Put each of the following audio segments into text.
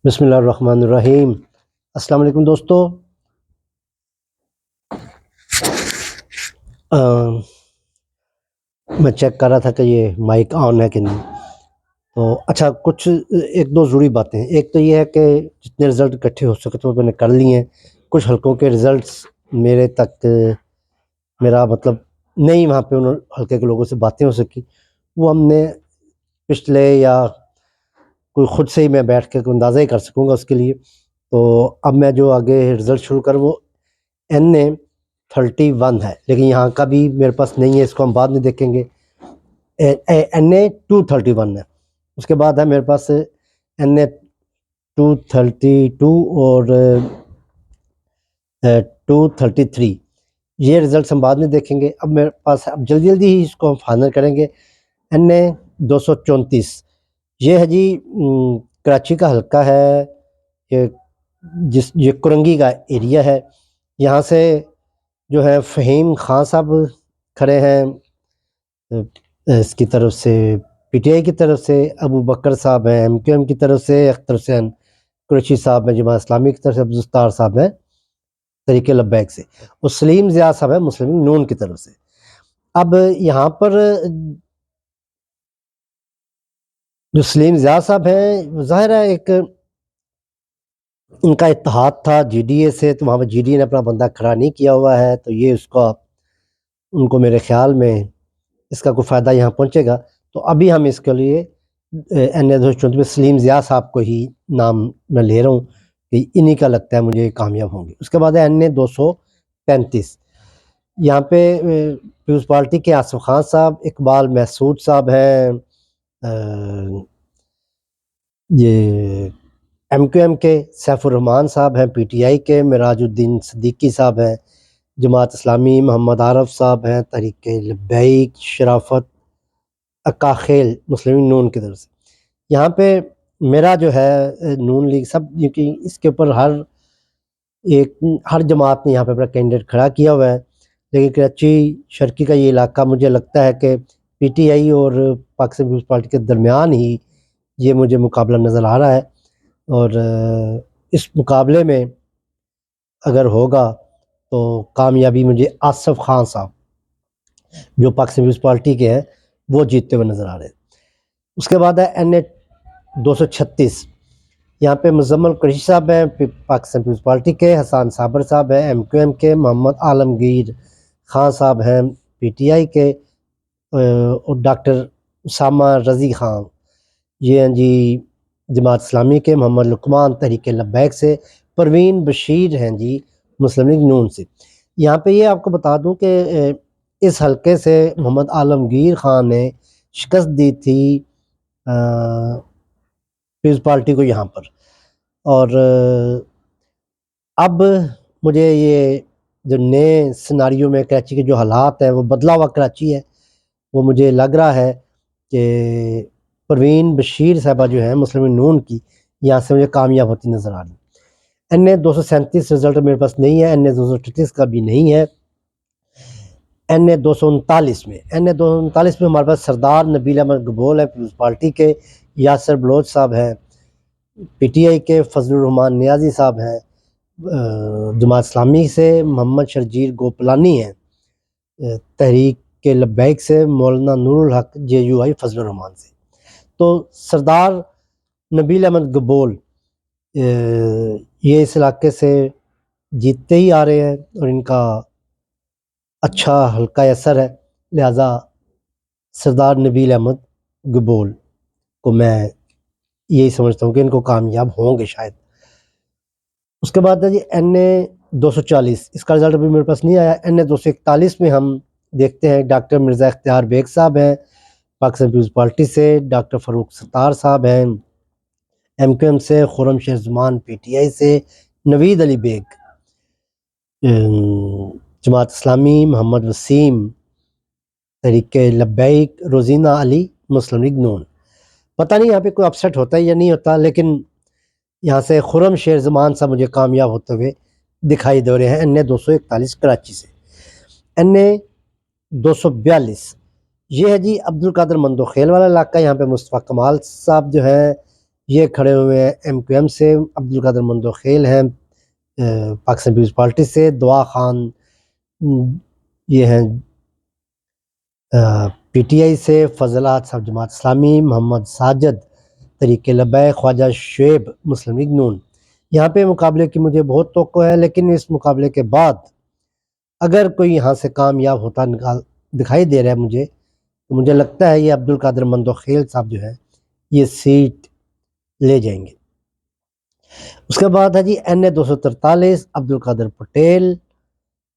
بسم اللہ الرحمن الرحیم۔ السلام علیکم دوستو۔ میں چیک کر رہا تھا کہ یہ مائک آن ہے کہ نہیں، تو اچھا کچھ ایک دو ضروری باتیں ہیں۔ ایک تو یہ ہے کہ جتنے رزلٹ اکٹھے ہو سکے تو میں نے کر لیے ہیں۔ کچھ حلقوں کے رزلٹس میرے تک میرا مطلب نہیں وہاں پہ ان حلقے کے لوگوں سے باتیں ہو سکی، وہ ہم نے پچھلے یا کوئی خود سے ہی میں بیٹھ کے کوئی اندازہ ہی کر سکوں گا اس کے لیے۔ تو اب میں جو آگے رزلٹ شروع کر وہ NA31 ہے، لیکن یہاں کا بھی میرے پاس نہیں ہے، اس کو ہم بعد میں دیکھیں گے۔ NA231 ہے، اس کے بعد ہے میرے پاس NA232 اور 233۔ یہ رزلٹس ہم بعد میں دیکھیں گے۔ اب میرے پاس اب جلدی جلدی ہی اس کو ہم فائنل کریں گے۔ NA234 یہ ہے جی کراچی کا حلقہ ہے، یہ کرنگی کا ایریا ہے۔ یہاں سے جو ہے فہیم خان صاحب کھڑے ہیں اس کی طرف سے، PTI کی طرف سے ابو بکر صاحب ہیں MQM کی طرف سے، اختر حسین قریشی صاحب ہیں جماعت اسلامی کی طرف سے، عبدالستار صاحب ہیں طریق لبیک سے، اور سلیم ضیاء صاحب ہیں مسلم نون کی طرف سے۔ اب یہاں پر جو سلیم ضیاء صاحب ہیں، ظاہر ہے ایک ان کا اتحاد تھا GDA سے، تو وہاں پہ GDA نے اپنا بندہ کھڑا نہیں کیا ہوا ہے، تو یہ اس کا ان کو میرے خیال میں اس کا کوئی فائدہ یہاں پہنچے گا۔ تو ابھی ہم اس کے لیے NA234 میں سلیم ضیاء صاحب کو ہی نام میں لے رہا ہوں کہ انہی کا لگتا ہے مجھے کامیاب ہوں گے۔ اس کے بعد ہے NA235، یہاں پہ پیپلز پارٹی کے آصف خان صاحب، اقبال محسود صاحب ہیں، یہ MQM کے سیف الرحمان صاحب ہیں، PTI کے معراج الدین صدیقی صاحب ہیں، جماعت اسلامی محمد عارف صاحب ہیں طریق لبیک، شرافت اکاخیل مسلم نون کی طرف سے۔ یہاں پہ میرا جو ہے نون لیگ سب، کیونکہ اس کے اوپر ہر جماعت نے یہاں پہ اپنا کینڈیڈیٹ کھڑا کیا ہوا ہے، لیکن کراچی شرقی کا یہ علاقہ مجھے لگتا ہے کہ PTI اور پاکستان پیپلز پارٹی کے درمیان ہی یہ مجھے مقابلہ نظر آ رہا ہے، اور اس مقابلے میں اگر ہوگا تو کامیابی مجھے آصف خان صاحب جو پاکستان پیپلز پارٹی کے ہیں وہ جیتتے ہوئے نظر آ رہے ہیں۔ اس کے بعد ہے NA236، یہاں پہ مزمل قریشی صاحب ہیں پاکستان پیپلز پارٹی کے، حسان صابر صاحب ہیں MQM کے، محمد عالمگیر خان صاحب ہیں PTI کے، اور ڈاکٹر اسامہ رضی خان یہ ہیں جی جماعت اسلامی کے، محمد لقمان تحریک لبیک سے، پروین بشیر ہیں جی مسلم لیگ نون سے۔ یہاں پہ یہ آپ کو بتا دوں کہ اس حلقے سے محمد عالمگیر خان نے شکست دی تھی پیپلز پارٹی کو یہاں پر، اور اب مجھے یہ جو نئے سیناریو میں کراچی کے جو حالات ہیں وہ بدلا ہوا کراچی ہے، وہ مجھے لگ رہا ہے کہ پروین بشیر صاحبہ جو ہیں مسلم نون کی یہاں سے مجھے کامیاب ہوتی نظر آ رہی۔ NA237 رزلٹ میرے پاس نہیں ہے، NA238 کا بھی نہیں ہے۔ NA239 میں ہمارے پاس سردار نبیل احمد گبول ہے پیپلز پارٹی کے، یاسر بلوچ صاحب ہیں PTI کے، فضل الرحمان نیازی صاحب ہیں جماعت اسلامی سے، محمد شرجیل گوپلانی ہیں تحریک لبیک سے، مولانا نور الحق JUI فضل الرحمان سے۔ تو سردار نبیل احمد گبول یہ اس علاقے سے جیتتے ہی آ رہے ہیں اور ان کا اچھا حلقہ اثر ہے، لہٰذا سردار نبیل احمد گبول کو میں یہی سمجھتا ہوں کہ ان کو کامیاب ہوں گے شاید۔ اس کے بعد ہے جی NA240، اس کا رزلٹ ابھی میرے پاس نہیں آیا۔ NA241 میں ہم دیکھتے ہیں ڈاکٹر مرزا اختیار بیگ صاحب ہیں پاکستان پیپلز پارٹی سے، ڈاکٹر فاروق ستار صاحب ہیں MQM سے، خرم شیر زمان PTI سے، نوید علی بیگ جماعت اسلامی، محمد وسیم تحریک لبیک، روزینہ علی مسلم لیگ نون۔ پتہ نہیں یہاں پہ کوئی اپسیٹ ہوتا ہے یا نہیں ہوتا، لیکن یہاں سے خرم شیر زمان صاحب مجھے کامیاب ہوتے ہوئے دکھائی دے رہے ہیں NA241 کراچی سے۔ NA242 یہ ہے جی عبد القادر مندوخیل والا علاقہ، یہاں پہ مصطفیٰ کمال صاحب جو ہیں یہ کھڑے ہوئے ہیں ایم کیو ایم سے، عبدالقادر مندوخیل ہیں پاکستان پیپلز پارٹی سے، دعا خان یہ ہیں پی ٹی آئی سے، فضل احد صاحب جماعت اسلامی، محمد ساجد تحریک لبیک، خواجہ شعیب مسلم لیگ نون۔ یہاں پہ مقابلے کی مجھے بہت توقع ہے، لیکن اس مقابلے کے بعد اگر کوئی یہاں سے کامیاب ہوتا دکھائی دے رہا ہے مجھے، تو مجھے لگتا ہے یہ عبدالقادر مندوخیل صاحب جو ہے یہ سیٹ لے جائیں گے۔ اس کے بعد ہے جی این اے 243 عبدالقادر پٹیل،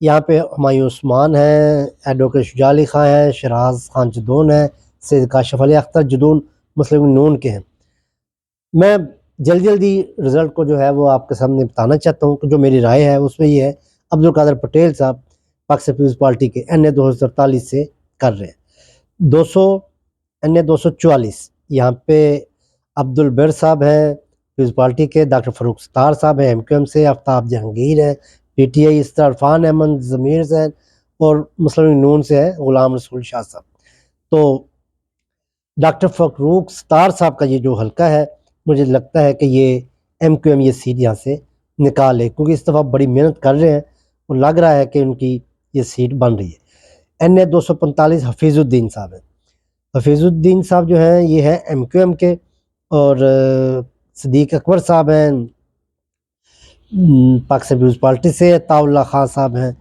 یہاں پہ ہمایوں عثمان ہیں، ایڈوکیٹ شجاع علی خان ہیں، شہراز خان جدون ہیں، سید کاشف علی اختر جدون مسلم نون کے ہیں۔ میں جلدی رزلٹ کو جو ہے وہ آپ کے سامنے بتانا چاہتا ہوں کہ جو میری رائے ہے اس میں یہ ہے عبدالقادر پٹیل صاحب پاکستان پیپلز پارٹی کے این اے 243 سے کر رہے ہیں۔ این اے 244 یہاں پہ عبدالبر صاحب ہیں پیپلز پارٹی کے، ڈاکٹر فاروق ستار صاحب ہیں ایم کیو ایم سے، آفتاب جہانگیر ہیں P T I, Irfan Ahmed Zamir سے، اور مسلم نون سے ہے غلام رسول شاہ صاحب۔ تو ڈاکٹر فاروق ستار صاحب کا یہ جو حلقہ ہے مجھے لگتا ہے کہ یہ ایم کیو ایم یہ سیٹ یہاں سے نکال لے، کیونکہ اس دفعہ بڑی محنت کر رہے ہیں اور لگ رہا ہے کہ ان کی یہ سیٹ بن رہی ہے۔ این اے 245 حفیظ الدین صاحب ہیں۔ حفیظ الدین صاحب جو ہیں یہ ہے ایم کیو ایم کے، اور صدیق اکبر صاحب ہیں پاکستان پیپلز پارٹی سے، عطاء اللہ خان صاحب ہیں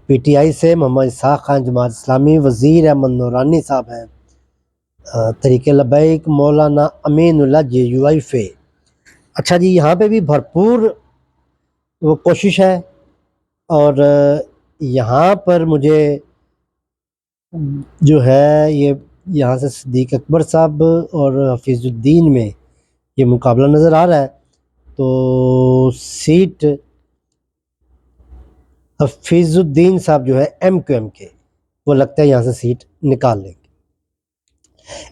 پی ٹی آئی سے، محمد اسحاق خان جماعت اسلامی، وزیر احمد نورانی صاحب ہیں تحریک لبیک، مولانا امین اللہ جے یو آئی فے۔ اچھا جی، یہاں پہ بھی بھرپور وہ کوشش ہے، اور یہاں پر مجھے جو ہے یہ یہاں سے صدیق اکبر صاحب اور حفیظ الدین میں یہ مقابلہ نظر آ رہا ہے، تو سیٹ حفیظ الدین صاحب جو ہے ایم کیو ایم کے، وہ لگتا ہے یہاں سے سیٹ نکال لیں گے۔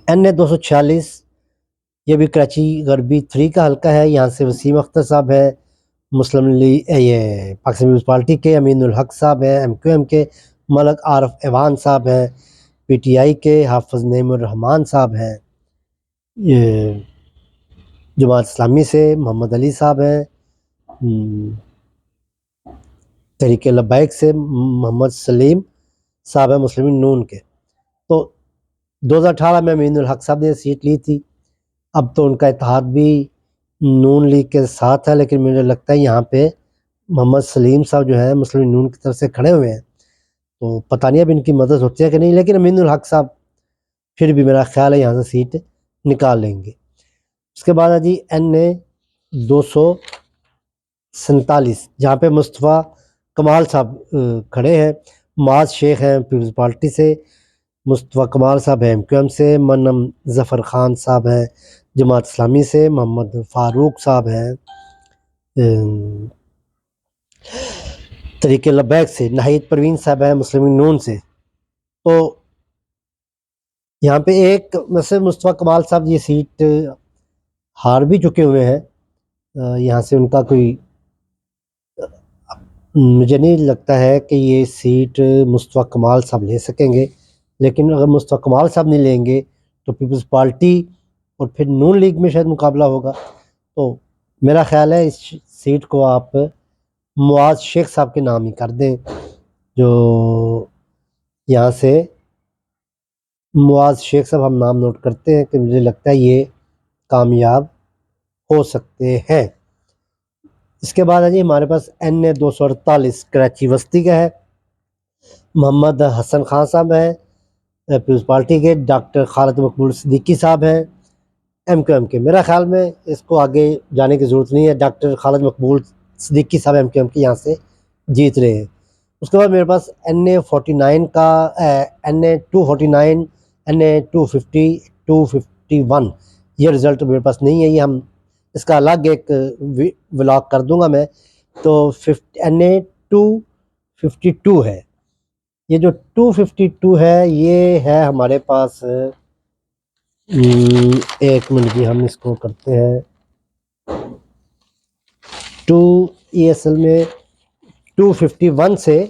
این اے 246 یہ بھی کراچی غربی 3 کا حلقہ ہے، یہاں سے وسیم اختر صاحب ہے مسلم لیگ یہ پاکستان پیپلز پارٹی کے، امین الحق صاحب ہیں ایم کیو ایم کے، ملک عارف ایوان صاحب ہیں پی ٹی آئی کے، حافظ نعیم الرحمان صاحب ہیں یہ جماعت اسلامی سے، محمد علی صاحب ہیں تحریک لبیک سے، محمد سلیم صاحب ہیں مسلم نون کے۔ تو 2018 میں امین الحق صاحب نے سیٹ لی تھی، اب تو ان کا اتحاد بھی نون لیگ کے ساتھ ہے، لیکن مجھے لگتا ہے یہاں پہ محمد سلیم صاحب جو ہے مسلم نون کی طرف سے کھڑے ہوئے ہیں، تو پتہ نہیں اب ان کی مدد ہوتی ہے کہ نہیں، لیکن امین الحق صاحب پھر بھی میرا خیال ہے یہاں سے سیٹ نکال لیں گے۔ اس کے بعد ہے جی این اے 247 جہاں پہ مصطفیٰ کمال صاحب کھڑے ہیں، معاذ شیخ ہیں پیپلز پارٹی سے، مصطفیٰ کمال صاحب ہیں ایم کیو ایم سے، منم ظفر خان صاحب ہیں جماعت اسلامی سے، محمد فاروق صاحب ہیں تحریک لبیک سے، ناہید پروین صاحب ہیں مسلم نون سے۔ تو یہاں پہ ایک ویسے مصطفیٰ کمال صاحب یہ سیٹ ہار بھی چکے ہوئے ہیں، یہاں سے ان کا کوئی مجھے نہیں لگتا ہے کہ یہ سیٹ مصطفیٰ کمال صاحب لے سکیں گے، لیکن اگر مصطفیٰ کمال صاحب نہیں لیں گے تو پیپلز پارٹی اور پھر نون لیگ میں شاید مقابلہ ہوگا، تو میرا خیال ہے اس سیٹ کو آپ معاذ شیخ صاحب کے نام ہی کر دیں، جو یہاں سے معاذ شیخ صاحب ہم نام نوٹ کرتے ہیں کہ مجھے لگتا ہے یہ کامیاب ہو سکتے ہیں۔ اس کے بعد ہے جی ہمارے پاس این اے 248 کراچی وسطی کا ہے، محمد حسن خان صاحب ہیں پیپلز پارٹی کے، ڈاکٹر خالد مقبول صدیقی صاحب ہیں ایم کیو ایم کے۔ میرا خیال میں اس کو آگے جانے کی ضرورت نہیں ہے، ڈاکٹر خالد مقبول صدیقی صاحب ایم کیو ایم کے یہاں سے جیت رہے ہیں۔ اس کے بعد میرے پاس این اے 49 کا این اے 249 این اے 250 251 یہ رزلٹ میرے پاس نہیں ہے، یہ ہم اس کا الگ ایک ولاگ کر دوں گا میں۔ تو این اے 252 ہے، یہ جو 252 ہے یہ ہے ہمارے پاس ایک منٹ کی ہم اس کو کرتے ہیں یہ اصل میں 251 سے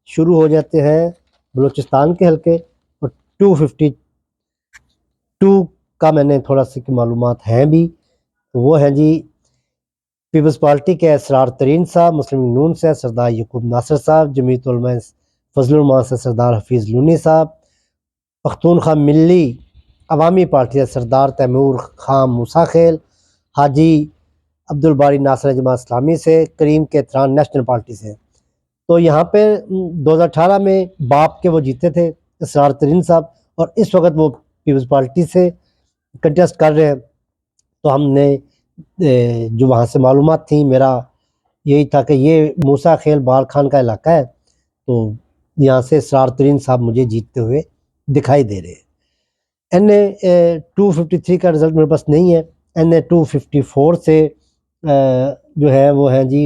شروع ہو جاتے ہیں بلوچستان کے حلقے، اور 252 کا میں نے تھوڑا سی معلومات ہیں بھی وہ ہیں جی پیپلز پارٹی کے اسرار ترین صاحب، مسلم لیگ نون سے سردار یعقوب ناصر صاحب، جمعیت علماء فضل الرحمان سے سردار حفیظ لونی صاحب، پختونخوا ملی عوامی پارٹی سے سردار تیمور خان موسیٰ خیل، حاجی عبدالباری ناصر جماعت اسلامی سے، کریم کیتران نیشنل پارٹی سے۔ تو یہاں پہ 2018 میں باپ کے وہ جیتے تھے اسرار ترین صاحب، اور اس وقت وہ پیپلز پارٹی سے کنٹیسٹ کر رہے ہیں۔ تو ہم نے جو وہاں سے معلومات تھیں، میرا یہی تھا کہ یہ موسیٰ خیل بال خان کا علاقہ ہے، تو یہاں سے اسرار ترین صاحب مجھے جیتتے ہوئے دکھائی دے رہے ہیں۔ NA 253 کا رزلٹ میرے پاس نہیں ہے۔ NA 254 سے جو ہے وہ ہیں جی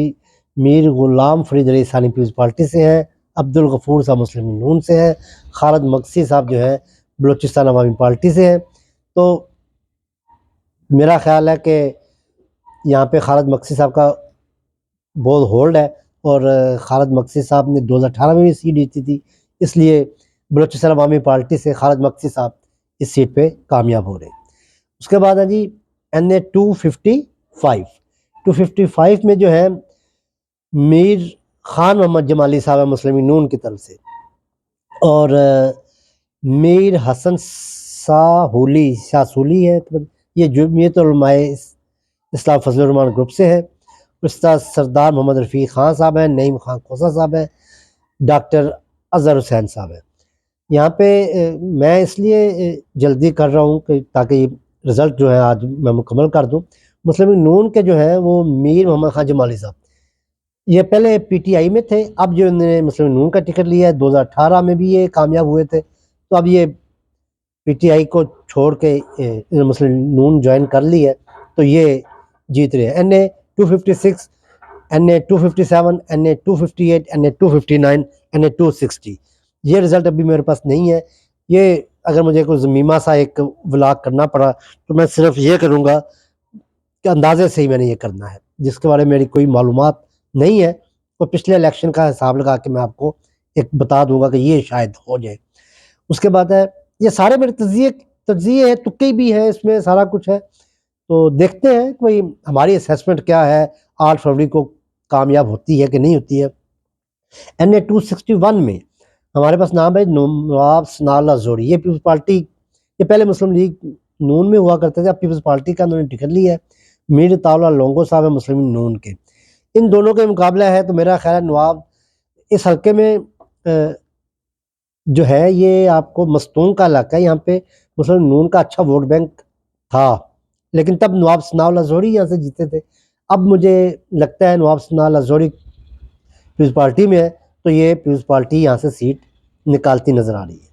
میر غلام فرید علی ثانی پیپلز پارٹی سے ہیں، عبدالغفور صاحب مسلم لیگ نون سے ہیں، خالد مقصی صاحب جو ہیں بلوچستان عوامی پارٹی سے ہیں۔ تو میرا خیال ہے کہ یہاں پہ خالد مقصی صاحب کا بہت ہولڈ ہے، اور خالد مقصی صاحب نے 2018 میں بھی سیٹ جیتی تھی، اس لیے بلوچستان عوامی پارٹی سے خالد مقصی صاحب اس سیٹ پہ کامیاب ہو رہے ہیں۔ اس کے بعد ہے جی NA 255 میں جو ہے میر خان محمد جمالی صاحب ہے مسلم لیگ نون کی طرف سے، اور میر حسن ساسولی ہے، یہ جمعیت علماء اسلام فضل الرحمان گروپ سے ہے۔ استاد سردار محمد رفیق خان صاحب ہیں، نعیم خان کھوسہ صاحب ہیں، ڈاکٹر اظہر حسین صاحب ہیں۔ یہاں پہ میں اس لیے جلدی کر رہا ہوں کہ تاکہ یہ رزلٹ جو ہے آج میں مکمل کر دوں۔ مسلم لیگ نون کے جو ہیں وہ میر محمد خان جمالی صاحب، یہ پہلے PTI میں تھے، اب جو انہوں نے مسلم لیگ نون کا ٹکٹ لیا ہے، 2018 میں بھی یہ کامیاب ہوئے تھے، تو اب یہ PTI کو چھوڑ کے مسلم لیگ نون جوائن کر لی ہے، تو یہ جیت رہے ہیں۔ NA 256، NA 257، NA 258، NA 259، NA 260، یہ رزلٹ ابھی میرے پاس نہیں ہے۔ یہ اگر مجھے کوئی ضمیمہ سا ایک ولاگ کرنا پڑا تو میں صرف یہ کروں گا کہ اندازے سے ہی میں نے یہ کرنا ہے، جس کے بارے میں میری کوئی معلومات نہیں ہے، تو پچھلے الیکشن کا حساب لگا کے میں آپ کو ایک بتا دوں گا کہ یہ شاید ہو جائے۔ اس کے بعد ہے یہ سارے میرے تجزیے ہیں، تکے بھی ہیں، اس میں سارا کچھ ہے، تو دیکھتے ہیں کہ بھائی ہماری اسیسمنٹ کیا ہے، 8 فروری کو کامیاب ہوتی ہے کہ نہیں ہوتی ہے۔ NA 261 میں ہمارے پاس نام ہے نواب ثناء اللہ زوری، یہ پیپلز پارٹی، یہ پہلے مسلم لیگ نون میں ہوا کرتے تھے، اب پیپلز پارٹی کا انہوں نے ٹکٹ لیا ہے۔ میر طاولہ لونگو صاحب ہیں مسلم لیگ نون کے، ان دونوں کے مقابلہ ہے، تو میرا خیال ہے نواب اس حلقے میں جو ہے یہ آپ کو مستون کا علاقہ ہے، یہاں پہ مسلم لیگ نون کا اچھا ووٹ بینک تھا، لیکن تب نواب ثناء اللہ زوری یہاں سے جیتے تھے۔ اب مجھے لگتا ہے نواب ثناء اللہ زوری پیپلز پارٹی میں ہے، تو یہ پیپلز پارٹی یہاں سے سیٹ نکالتی نظر آ رہی ہے۔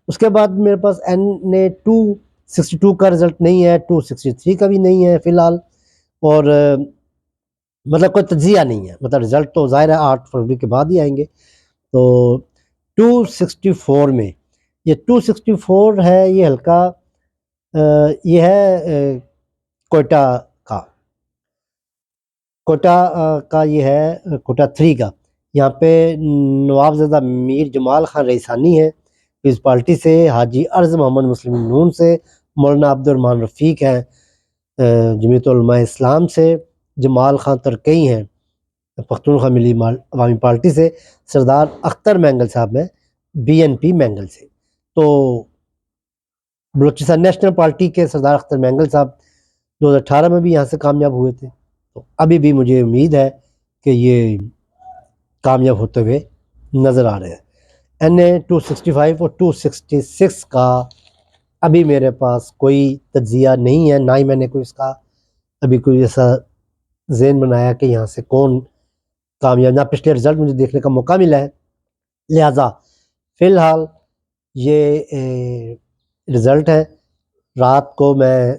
اس کے بعد میرے پاس NA 262 کا رزلٹ نہیں ہے، 263 کا بھی نہیں ہے فی الحال، اور مطلب کوئی تجزیہ نہیں ہے، مطلب رزلٹ تو ظاہر ہے 8 فروری کے بعد ہی آئیں گے۔ تو 264 میں یہ 264 ہے، یہ حلقہ یہ ہے کوئٹہ کا یہ ہے کوئٹہ 3 کا۔ یہاں پہ نواب زدہ میر جمال خان ریسانی ہے پیپلز پارٹی سے، حاجی ارض محمد مسلم لیگ نون سے، مولانا عبدالرحمان رفیق ہیں جمعیت علماء اسلام سے، جمال خان ترکئی ہیں پختونخوا ملی عوامی پارٹی سے، سردار اختر مینگل صاحب ہیں BNP مینگل سے۔ تو بلوچستان نیشنل پارٹی کے سردار اختر مینگل صاحب 2018 میں بھی یہاں سے کامیاب ہوئے تھے، تو ابھی بھی مجھے امید ہے کہ یہ کامیاب ہوتے ہوئے نظر آ رہے ہیں۔ NA 265 اور 266 کا ابھی میرے پاس کوئی تجزیہ نہیں ہے، نہ ہی میں نے کوئی اس کا ابھی کوئی ایسا ذہن بنایا کہ یہاں سے کون کامیاب، نہ پچھلے رزلٹ مجھے دیکھنے کا موقع ملا ہے، لہٰذا فی الحال یہ رزلٹ ہے۔ رات کو میں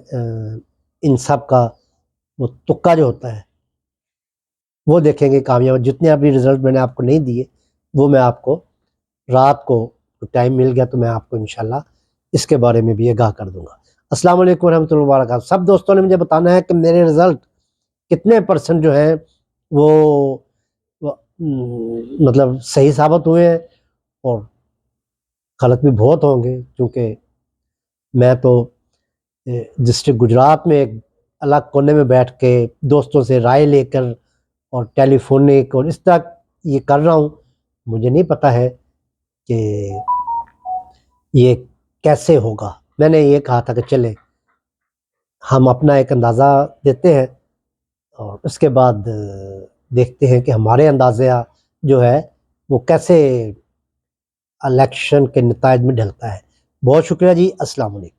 ان سب کا وہ تکا جو ہوتا ہے وہ دیکھیں گے کامیاب، جتنے ابھی رزلٹ میں نے آپ کو نہیں دیے وہ میں آپ کو رات کو ٹائم مل گیا تو میں آپ کو انشاءاللہ اس کے بارے میں بھی آگاہ کر دوں گا۔ السلام علیکم ورحمۃ اللہ وبرکاتہ۔ سب دوستوں نے مجھے بتانا ہے کہ میرے رزلٹ کتنے % جو ہیں وہ مطلب صحیح ثابت ہوئے ہیں، اور غلط بھی بہت ہوں گے، کیونکہ میں تو ڈسٹرکٹ گجرات میں ایک الگ کونے میں بیٹھ کے دوستوں سے رائے لے کر اور ٹیلی فونک اور اس طرح یہ کر رہا ہوں. مجھے نہیں پتہ ہے کہ یہ کیسے ہوگا. میں نے یہ کہا تھا کہ چلے ہم اپنا ایک اندازہ دیتے ہیں اور اس کے بعد دیکھتے ہیں کہ ہمارے اندازہ جو ہے وہ کیسے الیکشن کے نتائج میں ڈھلتا ہے. بہت شکریہ جی. السلام علیکم.